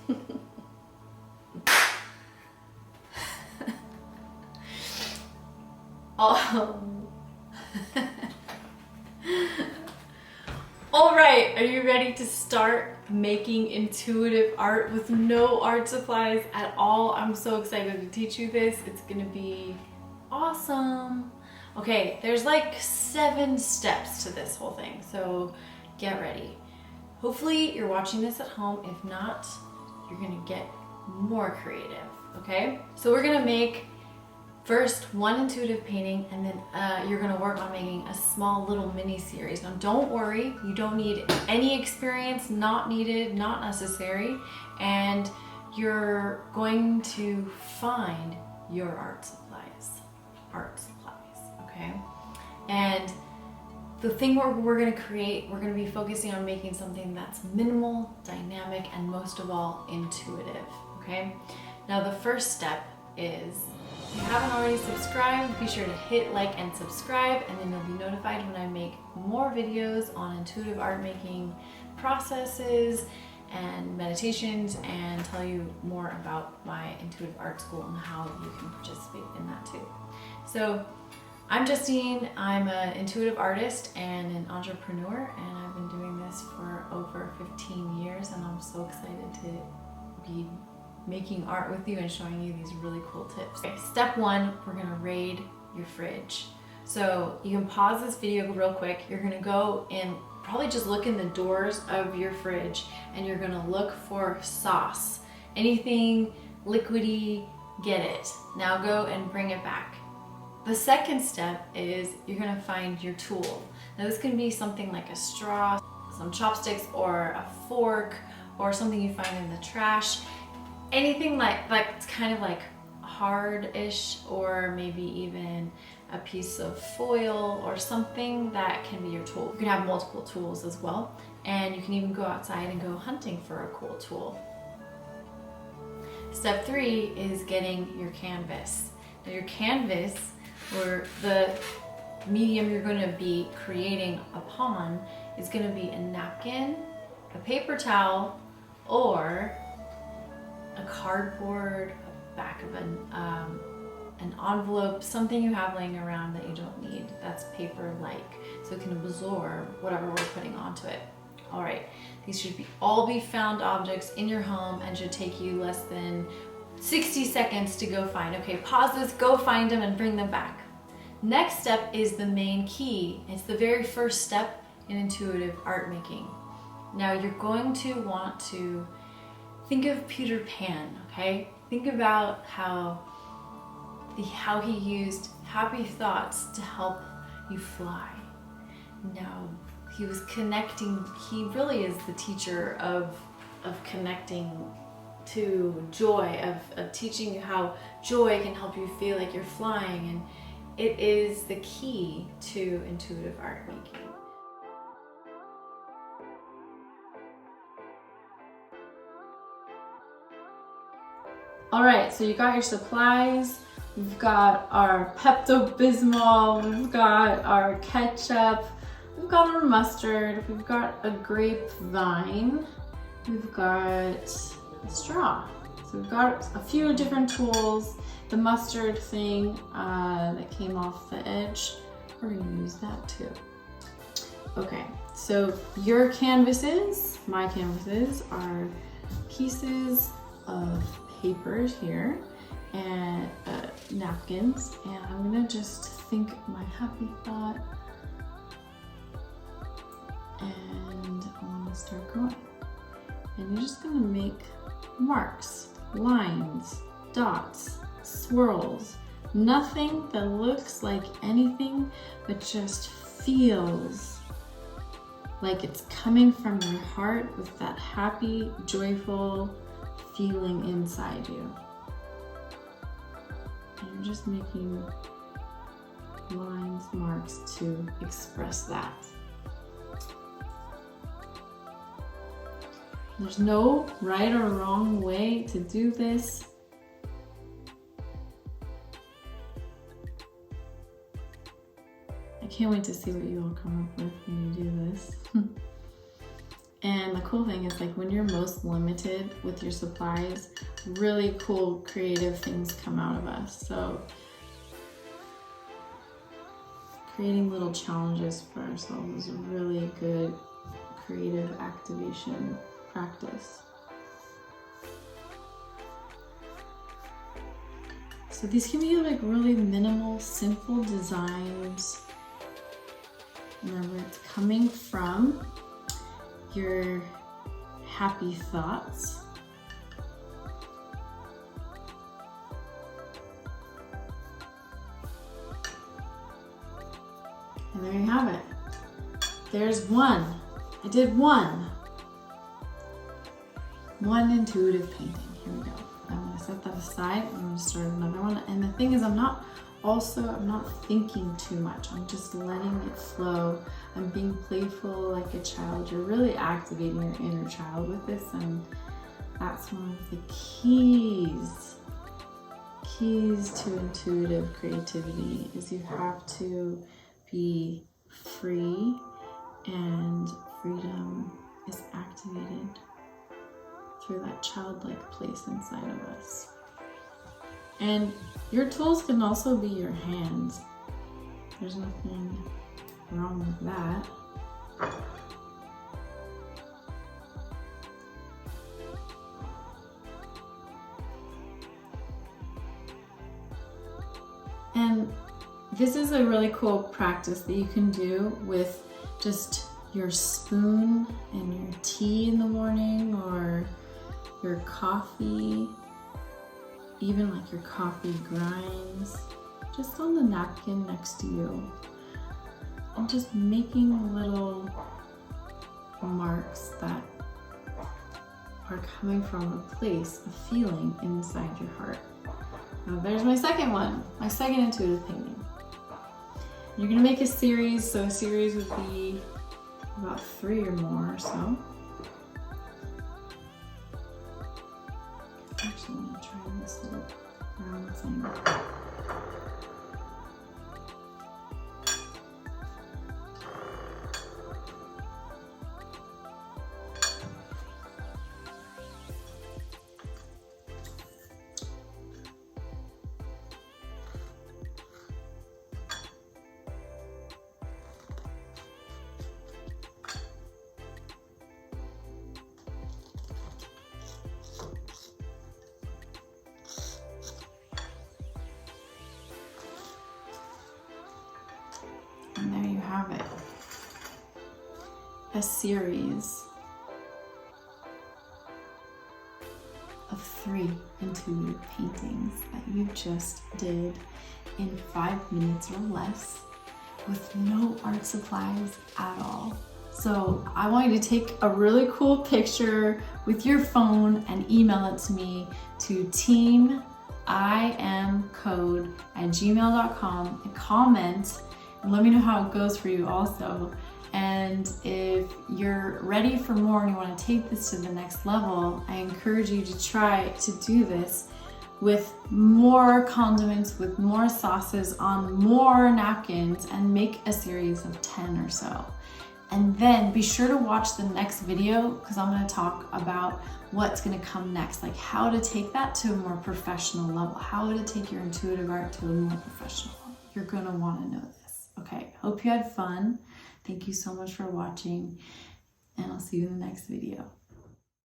All right, are you ready to start making intuitive art with no art supplies at all? I'm so excited to teach you this. It's gonna be awesome. Okay, there's like 7 steps to this whole thing, so get ready. Hopefully you're watching this at home. If not, you're gonna get more creative, okay? So we're gonna make first one intuitive painting, and then you're gonna work on making a small little mini series. Now don't worry, you don't need any experience, not needed, not necessary, and you're going to find your art supplies, okay? And the thing we're gonna create, we're gonna be focusing on making something that's minimal, dynamic, and most of all, intuitive, okay? Now the first step is, if you haven't already subscribed, be sure to hit like and subscribe, and then you'll be notified when I make more videos on intuitive art making processes and meditations, and tell you more about my intuitive art school and how you can participate in that too. So I'm Justine, I'm an intuitive artist and an entrepreneur, and I've been doing this for over 15 years, and I'm so excited to be making art with you and showing you these really cool tips. Okay, step 1, we're gonna raid your fridge. So you can pause this video real quick. You're gonna go and probably just look in the doors of your fridge, and you're gonna look for sauce. Anything liquidy, get it. Now go and bring it back. The second step is you're gonna find your tool. Now this can be something like a straw, some chopsticks, or a fork, or something you find in the trash. Anything like it's kind of like hard-ish, or maybe even a piece of foil or something that can be your tool. You can have multiple tools as well, and you can even go outside and go hunting for a cool tool. Step 3 is getting your canvas. Now your canvas, or the medium you're going to be creating upon, is going to be a napkin, a paper towel, or a cardboard, a back of an envelope, something you have laying around that you don't need, that's paper-like, so it can absorb whatever we're putting onto it. All right, these should all be found objects in your home, and should take you less than 60 seconds to go find. Okay, pause this, go find them, and bring them back. Next step is the main key. It's the very first step in intuitive art making. Now you're going to want to think of Peter Pan, okay? Think about how he used happy thoughts to help you fly. Now, he was connecting, he really is the teacher of connecting to joy, of teaching you how joy can help you feel like you're flying, and it is the key to intuitive art making. All right, so you got your supplies. We've got our Pepto-Bismol, we've got our ketchup, we've got our mustard, we've got a grapevine, we've got a straw. So we've got a few different tools. The mustard thing that came off the edge, we're gonna use that too. Okay, so your canvases, my canvases, are pieces of papers here and napkins, and I'm gonna just think my happy thought, and I'm gonna start going. And you're just gonna make marks, lines, dots, swirls, nothing that looks like anything, but just feels like it's coming from your heart with that happy, joyful feeling inside you. And you're just making lines, marks to express that. There's no right or wrong way to do this. I can't wait to see what you all come up with when you do this. And the cool thing is, like, when you're most limited with your supplies, really cool creative things come out of us. So creating little challenges for ourselves is a really good creative activation practice. So these can be like really minimal, simple designs. Remember, it's coming from your happy thoughts. And there you have it. There's one. I did one. One intuitive painting. Here we go. I'm gonna set that aside. I'm gonna start another one. And the thing is, I'm not thinking too much. I'm just letting it flow. I'm being playful like a child. You're really activating your inner child with this, and that's one of the keys to intuitive creativity is you have to be free, and freedom is activated through that childlike place inside of us. And your tools can also be your hands. There's nothing wrong with that. And this is a really cool practice that you can do with just your spoon and your tea in the morning, or your coffee, even like your coffee grinds, just on the napkin next to you. And just making little marks that are coming from a place of feeling inside your heart. Now there's my second one, my second intuitive painting. You're gonna make a series, so a series would be about 3 or more or so. Actually, I'm gonna try this little round thing. And there you have it. A series of 3 intuitive paintings that you just did in 5 minutes or less with no art supplies at all. So I want you to take a really cool picture with your phone and email it to me to teamimcode@gmail.com and comment and let me know how it goes for you also. And if you're ready for more and you want to take this to the next level, I encourage you to try to do this with more condiments, with more sauces on more napkins, and make a series of 10 or so. And then be sure to watch the next video, because I'm going to talk about what's going to come next, like how to take that to a more professional level, how to take your intuitive art to a more professional level. You're going to want to know this. Okay, hope you had fun. Thank you so much for watching, and I'll see you in the next video.